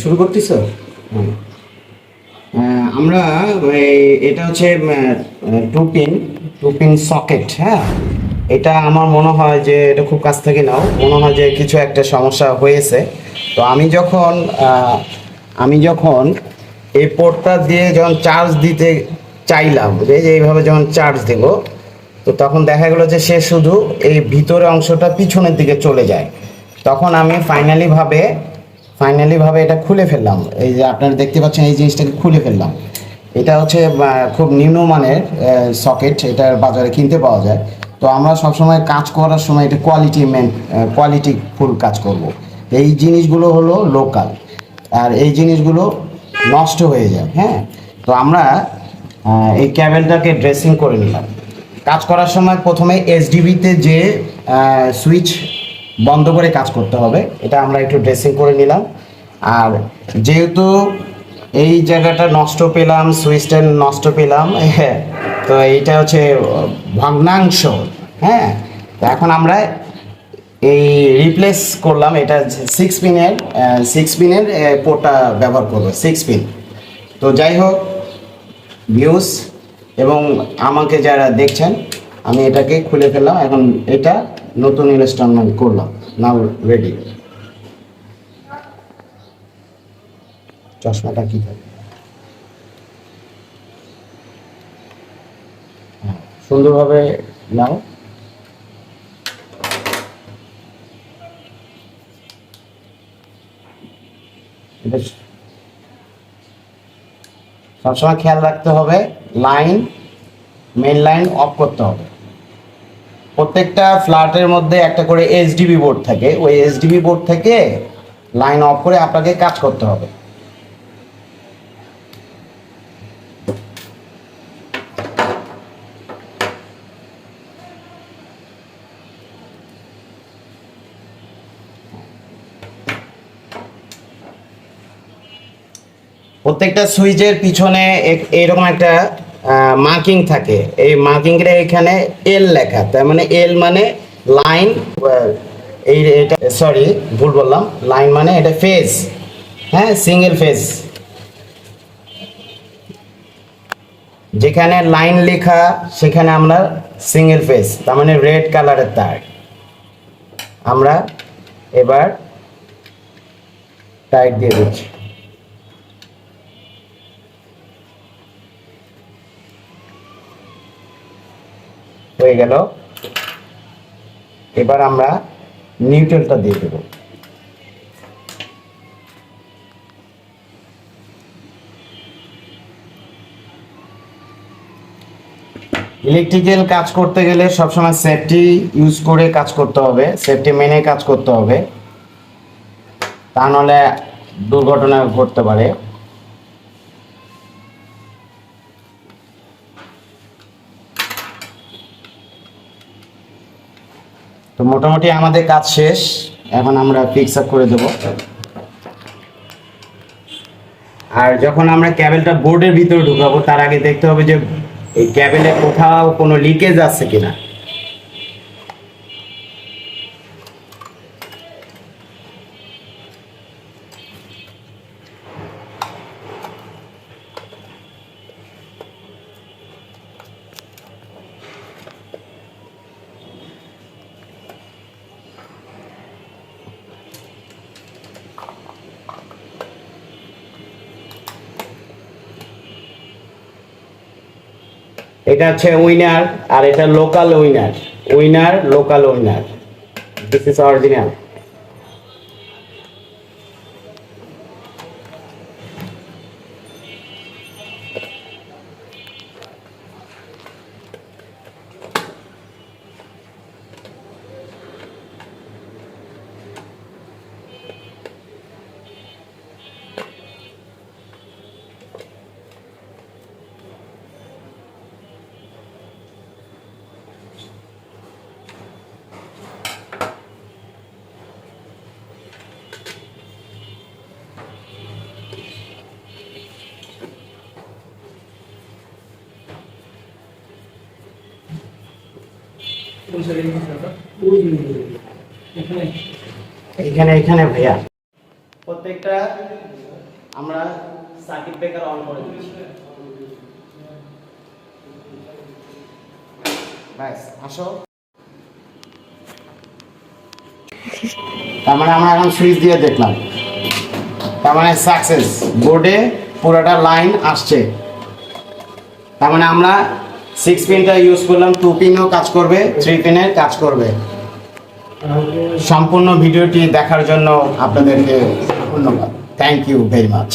শুরু করতেছো? হুম। আমরা এটা হচ্ছে টু পিন সকেট। হ্যাঁ, এটা আমার মনে হয় যে এটা খুব কাছ থেকে নাও, মনে হয় যে কিছু একটা সমস্যা হয়েছে। তো আমি যখন এই পোর্টটা দিয়ে যখন চার্জ দিতে চাইলাম, যে এইভাবে যখন চার্জ দেব, তো তখন দেখা গেলো যে সে শুধু এই ভিতরে অংশটা পিছনের দিকে চলে যায়। তখন আমি ফাইনালি ভাবে এটা খুলে ফেললাম। এই যে আপনারা দেখতে পাচ্ছেন, এই জিনিসটাকে খুলে ফেললাম। এটা হচ্ছে খুব নিম্নমানের সকেট, এটার বাজারে কিনতে পাওয়া যায়। তো আমরা সবসময় কাজ করার সময় এটা কোয়ালিটি ফুল কাজ করব। এই জিনিসগুলো হলো লোকাল, আর এই জিনিসগুলো নষ্ট হয়ে যায়। হ্যাঁ, তো আমরা এই ক্যাবেলটাকে ড্রেসিং করে নিলাম। কাজ করার সময় প্রথমে এসডিবিতে যে সুইচ বন্ধ করে কাজ করতে হবে, এটা আমরা একটু ড্রেসিং করে নিলাম। আর যেহেতু এই জায়গাটা নষ্ট পেলাম, সুইচটা নষ্ট পেলাম, হ্যাঁ, তো এইটা হচ্ছে ভগ্নাংশ। হ্যাঁ, তো এখন আমরা এই রিপ্লেস করলাম, এটা সিক্স পিনের পোর্টটা ব্যবহার করবো, 6 পিন। তো যাই হোক ভিউস এবং আমাকে যারা দেখছেন, আমি এটাকে খুলে ফেললাম। এখন এটা নতুন ইনস্টলমেন্ট করলাম। নাও রেডি। চশমাটা কি থাকে? সুন্দরভাবে নাও। এটা সবসময় খেয়াল রাখতে হবে, মেইন লাইন অফ করতে হবে। প্রত্যেকটা ফ্ল্যাটের মধ্যে একটা করে এইচডিবি বোর্ড থাকে, ওই এইচডিবি বোর্ড থেকে লাইন অফ করে আপনাকে কাজ করতে হবে। প্রত্যেকটা সুইচের পিছনে এরকম একটা মার্কিং থাকে। এই মার্কিংটা এখানে এল লেখা, তার মানে এল মানে লাইন। এটা সরি, ভুল বললাম, লাইন মানে এটা ফেজ। হ্যাঁ, সিঙ্গেল ফেজ। যেখানে লাইন লেখা সেখানে আমরা সিঙ্গেল ফেজ, তার মানে রেড কালারের তার। আমরা এবার টাইট দিয়ে দিচ্ছি। হয়ে গেল। এবার আমরা নিউট্রালটা দিয়ে দেব। ইলেকট্রিক্যাল কাজ করতে গেলে সবসময় সেফটি ইউজ করে কাজ করতে হবে, সেফটি মেনে কাজ করতে হবে, তা নাহলে দুর্ঘটনা ঘটতে পারে। তো মোটামুটি আমাদের কাজ শেষ, এখন আমরা ফিক্স আপ করে দেব। আর যখন আমরা ক্যাবেলটা বোর্ডের ভিতরে ঢুকাবো, তার আগে দেখতে হবে যে এই ক্যাবেলে কোথাও কোনো লিকেজ আছে কিনা। এটা হচ্ছে উইনার, আর এটা local local winner. This is original. এখানে ভাইয়া প্রত্যেকটা আমরা সার্কিট ব্রেকার অন করে দিচ্ছি। ব্যাস আসো। তার মানে আমরা এখন সুইচ দিয়ে দেখলাম, তার মানে সাকসেস, বোর্ডে পুরোটা লাইন আসছে। তার মানে আমরা 6 পিনটা ইউজ করলাম, 2 পিনও কাজ করবে, 3 পিনের কাজ করবে। সম্পূর্ণ ভিডিওটি দেখার জন্য আপনাদেরকে ধন্যবাদ। Thank you very much.